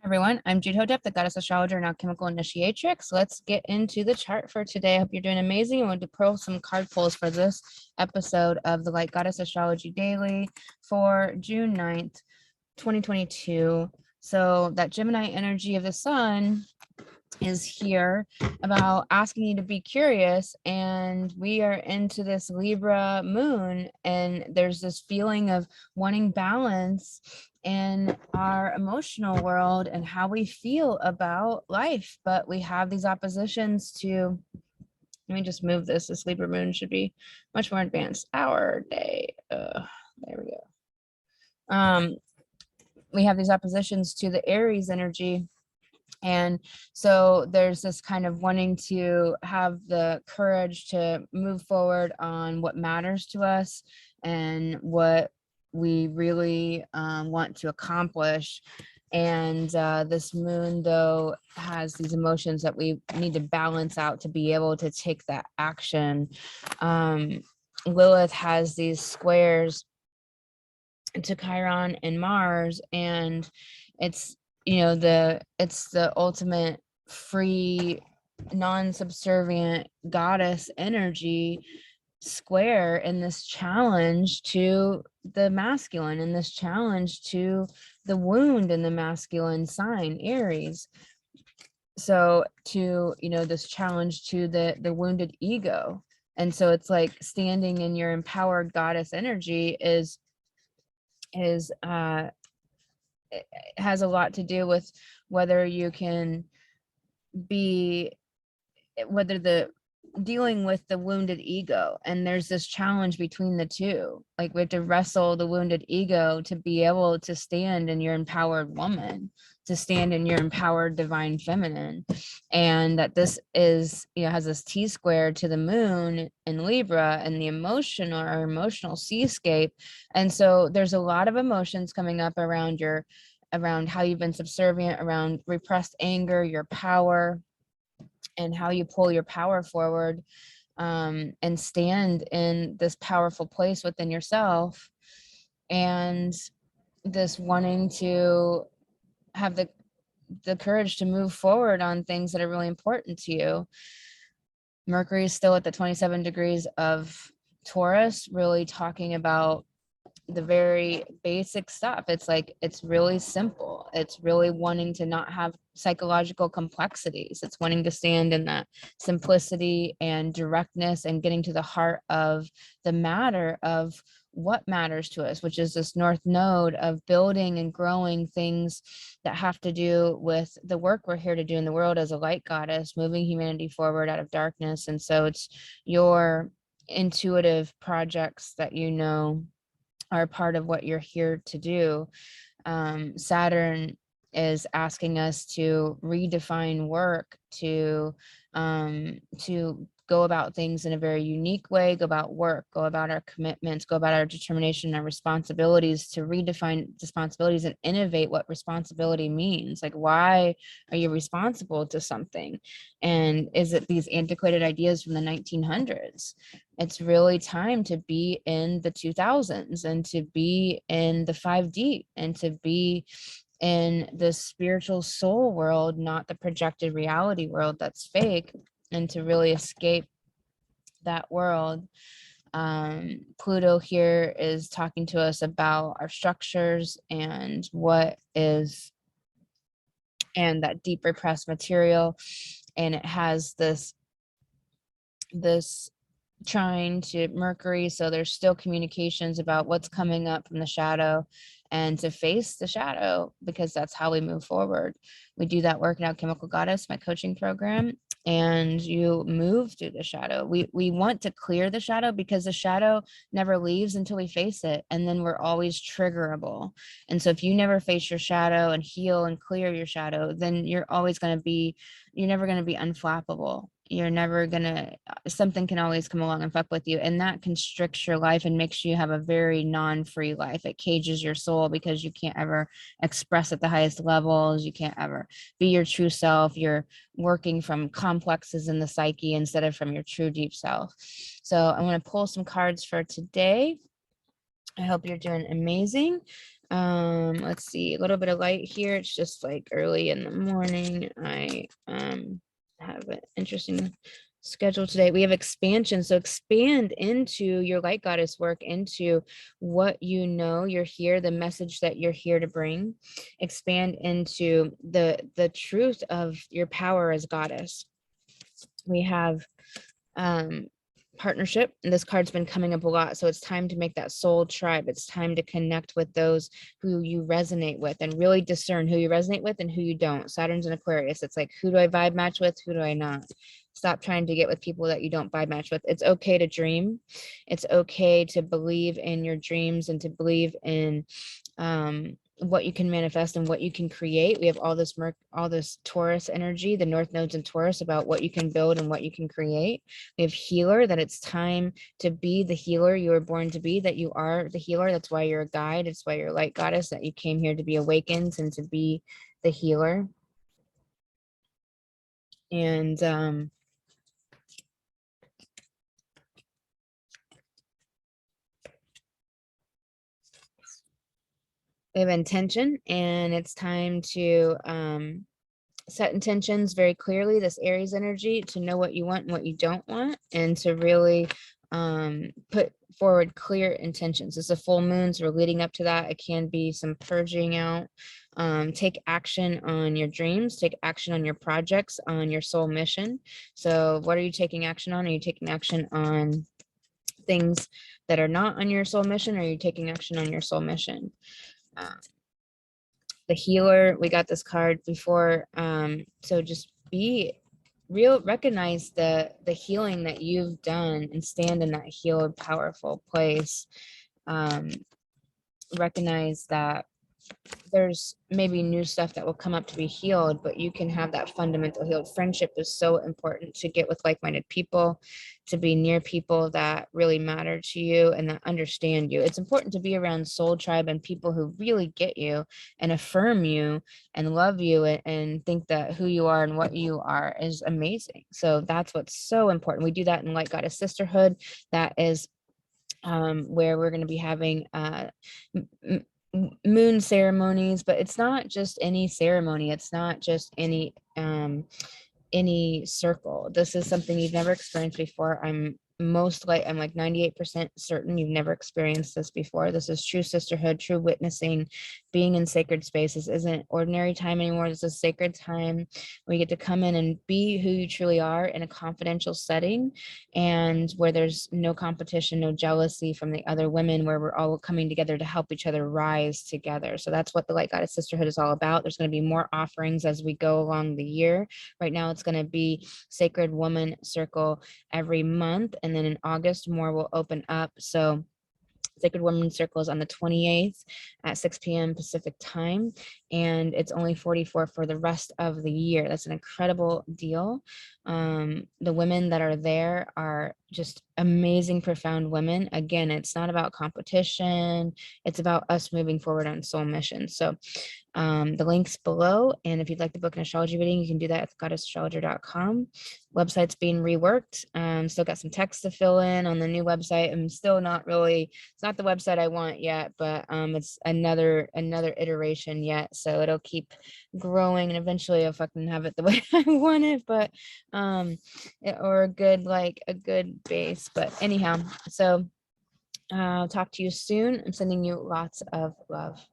Everyone, I'm Jude Hodep, the goddess astrologer and alchemical initiatrix. Let's get into the chart for today. I hope you're doing amazing. I want to pull some card pulls for this episode of the Light Goddess Astrology Daily for June 9th, 2022. So that Gemini energy of the sun is here about asking you to be curious, and we are into this Libra moon, and there's this feeling of wanting balance in our emotional world and how we feel about life, but we have these oppositions to, let me just move this Libra moon should be much more advanced hour day. There we go. We have these oppositions to the Aries energy. And so there's this kind of wanting to have the courage to move forward on what matters to us and what we really want to accomplish. And this moon, though, has these emotions that we need to balance out to be able to take that action. Lilith has these squares to Chiron and Mars, and it's it's the ultimate free, non-subservient goddess energy square in this challenge to the masculine, in this challenge to the wound in the masculine sign Aries. So to this challenge to the wounded ego. And so it's like standing in your empowered goddess energy it has a lot to do with whether you can be, whether the dealing with the wounded ego, and there's this challenge between the two. Like we have to wrestle the wounded ego to be able to stand in your empowered woman, to stand in your empowered divine feminine. And that this is, has this T-square to the moon in Libra and the emotional seascape. And so there's a lot of emotions coming up around how you've been subservient, around repressed anger, your power, and how you pull your power forward and stand in this powerful place within yourself, and this wanting to have the courage to move forward on things that are really important to you. Mercury is still at the 27 degrees of Taurus, really talking about the very basic stuff. It's like, it's really simple. It's really wanting to not have psychological complexities. It's wanting to stand in that simplicity and directness and getting to the heart of the matter of what matters to us, which is this north node of building and growing things that have to do with the work we're here to do in the world as a light goddess, moving humanity forward out of darkness. And so it's your intuitive projects that are part of what you're here to do. Saturn is asking us to redefine work, to go about things in a very unique way, go about work, go about our commitments, go about our determination, our responsibilities, to redefine responsibilities and innovate what responsibility means. Like, why are you responsible to something? And is it these antiquated ideas from the 1900s? It's really time to be in the 2000s and to be in the 5D and to be in the spiritual soul world, not the projected reality world that's fake, and to really escape that world. Pluto here is talking to us about our structures and and that deep repressed material. And it has this trine to Mercury, so there's still communications about what's coming up from the shadow, and to face the shadow, because that's how we move forward. We do that work in Alchemical Goddess, my coaching program, and you move through the shadow. We want to clear the shadow, because the shadow never leaves until we face it, and then we're always triggerable. And so if you never face your shadow and heal and clear your shadow, then you're never going to be unflappable. You're never gonna, something can always come along and fuck with you, and that constricts your life and makes you have a very non-free life. It cages your soul, because you can't ever express at the highest levels. You can't ever be your true self. You're working from complexes in the psyche instead of from your true deep self. So I'm going to pull some cards for today. I hope you're doing amazing. Let's see, a little bit of light here. It's just like early in the morning. I have an interesting schedule today. We have expansion. So expand into your light goddess work, into what you know you're here, the message that you're here to bring. Expand into the truth of your power as goddess. We have partnership, and this card's been coming up a lot, so it's time to make that soul tribe. It's time to connect with those who you resonate with and really discern who you resonate with and who you don't. Saturn's in Aquarius. It's like, who do I vibe match with, who do I not? Stop trying to get with people that you don't vibe match with. It's okay to dream. It's okay to believe in your dreams and to believe in what you can manifest and what you can create. We have all this Taurus energy, the North nodes in Taurus, about what you can build and what you can create. We have healer, that it's time to be the healer you were born to be, that you are the healer. That's why you're a guide. It's why you're a light goddess, that you came here to be awakened and to be the healer. And we have intention, and it's time to set intentions very clearly, this Aries energy, to know what you want and what you don't want, and to really put forward clear intentions. It's a full moon, so we're leading up to that. It can be some purging out. Take action on your dreams, take action on your projects, on your soul mission. So what are you taking action on? Are you taking action on things that are not on your soul mission, or are you taking action on your soul mission? The healer, we got this card before, so just be real, recognize the healing that you've done and stand in that healed, powerful place. Recognize that there's maybe new stuff that will come up to be healed, but you can have that fundamental healed. Friendship is so important, to get with like-minded people, to be near people that really matter to you and that understand you. It's important to be around soul tribe and people who really get you and affirm you and love you and think that who you are and what you are is amazing. So that's what's so important. We do that in Light Goddess Sisterhood. That is where we're going to be having moon ceremonies, but it's not just any ceremony. It's not just any circle. This is something you've never experienced before. I'm like 98% certain you've never experienced this before. This is true sisterhood, true witnessing, being in sacred spaces. Isn't ordinary time anymore. This is sacred time where you get to come in and be who you truly are in a confidential setting, and where there's no competition, no jealousy from the other women, where we're all coming together to help each other rise together. So that's what the Light Goddess Sisterhood is all about. There's going to be more offerings as we go along the year. Right now it's going to be Sacred Woman Circle every month, and then in August more will open up. So Sacred Woman Circle is on the 28th at 6 p.m. Pacific time, and it's only $44 for the rest of the year. That's an incredible deal. The women that are there are just amazing, profound women. Again, it's not about competition. It's about us moving forward on soul mission. So the link's below, and if you'd like to book an astrology reading, you can do that at thegoddastrastrologer.com. Website's being reworked. Still got some text to fill in on the new website. I'm still not really, it's not the website I want yet, but it's another iteration yet, so it'll keep growing, and eventually I'll fucking have it the way I want it, but or a good base. But anyhow, so I'll talk to you soon. I'm sending you lots of love.